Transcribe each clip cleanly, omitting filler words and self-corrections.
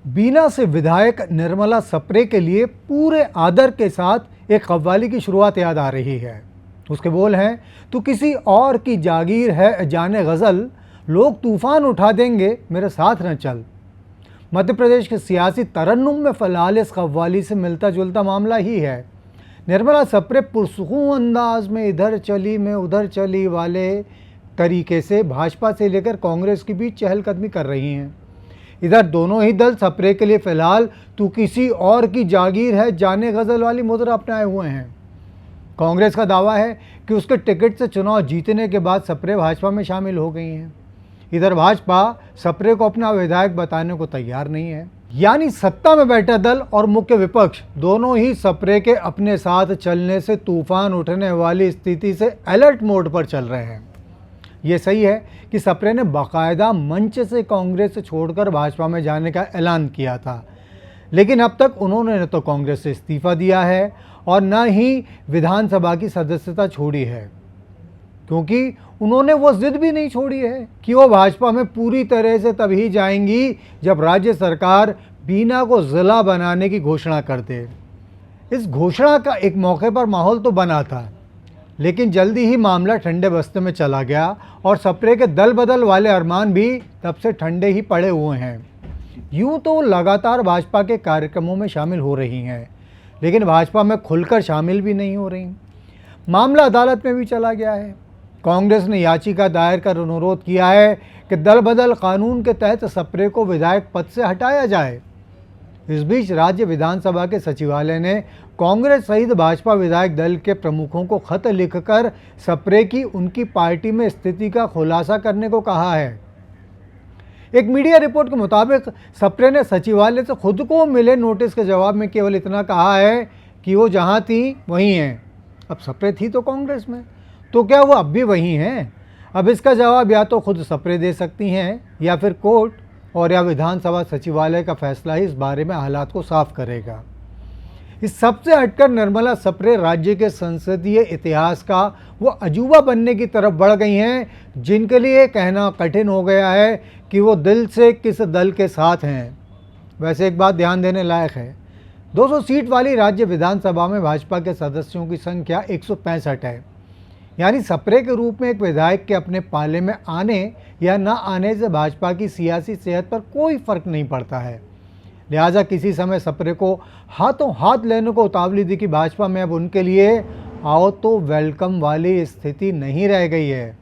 बीना से विधायक निर्मला सप्रे के लिए पूरे आदर के साथ एक कव्वाली की शुरुआत याद आ रही है। उसके बोल हैं, तू किसी और की जागीर है जाने गज़ल, लोग तूफ़ान उठा देंगे मेरे साथ न चल। मध्य प्रदेश के सियासी तरन्नुम में फ़िलहाल इस कव्वाली से मिलता जुलता मामला ही है। निर्मला सप्रे पुरसुकून अंदाज में इधर चली मैं उधर चली वाले तरीके से भाजपा से लेकर कांग्रेस के बीच चहलकदमी कर रही हैं। इधर दोनों ही दल सप्रे के लिए फ़िलहाल तू किसी और की जागीर है जाने गज़ल वाली मुद्रा अपनाए हुए हैं। कांग्रेस का दावा है कि उसके टिकट से चुनाव जीतने के बाद सप्रे भाजपा में शामिल हो गई हैं। इधर भाजपा सप्रे को अपना विधायक बताने को तैयार नहीं है। यानी सत्ता में बैठा दल और मुख्य विपक्ष दोनों ही सप्रे के अपने साथ चलने से तूफान उठने वाली स्थिति से अलर्ट मोड पर चल रहे हैं। ये सही है कि सप्रे ने बाकायदा मंच से कांग्रेस छोड़कर भाजपा में जाने का ऐलान किया था, लेकिन अब तक उन्होंने न तो कांग्रेस से इस्तीफा दिया है और न ही विधानसभा की सदस्यता छोड़ी है, क्योंकि उन्होंने वो जिद भी नहीं छोड़ी है कि वो भाजपा में पूरी तरह से तभी जाएंगी जब राज्य सरकार बीना को ज़िला बनाने की घोषणा कर दे। इस घोषणा का एक मौके पर माहौल तो बना था, लेकिन जल्दी ही मामला ठंडे बस्ते में चला गया और सप्रे के दल बदल वाले अरमान भी तब से ठंडे ही पड़े हुए हैं। यूँ तो लगातार भाजपा के कार्यक्रमों में शामिल हो रही हैं, लेकिन भाजपा में खुलकर शामिल भी नहीं हो रही। मामला अदालत में भी चला गया है। कांग्रेस ने याचिका दायर कर अनुरोध किया है कि दल बदल कानून के तहत सप्रे को विधायक पद से हटाया जाए। इस बीच राज्य विधानसभा के सचिवालय ने कांग्रेस सहित भाजपा विधायक दल के प्रमुखों को खत लिखकर सप्रे की उनकी पार्टी में स्थिति का खुलासा करने को कहा है। एक मीडिया रिपोर्ट के मुताबिक सप्रे ने सचिवालय से खुद को मिले नोटिस के जवाब में केवल इतना कहा है कि वो जहां थी वहीं हैं। अब सप्रे थी तो कांग्रेस में, तो क्या वो अब भी वहीं हैं? अब इसका जवाब या तो खुद सप्रे दे सकती हैं या फिर कोर्ट और या विधानसभा सचिवालय का फैसला ही इस बारे में हालात को साफ करेगा। इस सबसे हटकर निर्मला सप्रे राज्य के संसदीय इतिहास का वो अजूबा बनने की तरफ बढ़ गई हैं, जिनके लिए कहना कठिन हो गया है कि वो दिल से किस दल के साथ हैं। वैसे एक बात ध्यान देने लायक है, 200 सीट वाली राज्य विधानसभा में भाजपा के सदस्यों की संख्या 165 है। यानी सप्रे के रूप में एक विधायक के अपने पाले में आने या न आने से भाजपा की सियासी सेहत पर कोई फर्क नहीं पड़ता है। लिहाजा किसी समय सप्रे को हाथों हाथ लेने को उतावली दिखी भाजपा में अब उनके लिए आओ तो वेलकम वाली स्थिति नहीं रह गई है।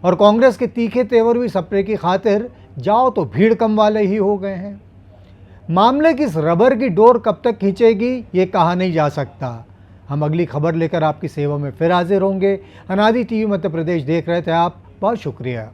और कांग्रेस के तीखे तेवर भी सप्रे की खातिर जाओ तो भीड़ कम वाले ही हो गए हैं। मामले की इस रबर की डोर कब तक खींचेगी ये कहा नहीं जा सकता। हम अगली खबर लेकर आपकी सेवा में फिर हाजिर होंगे। अनादि टीवी मध्य प्रदेश देख रहे थे आप, बहुत शुक्रिया।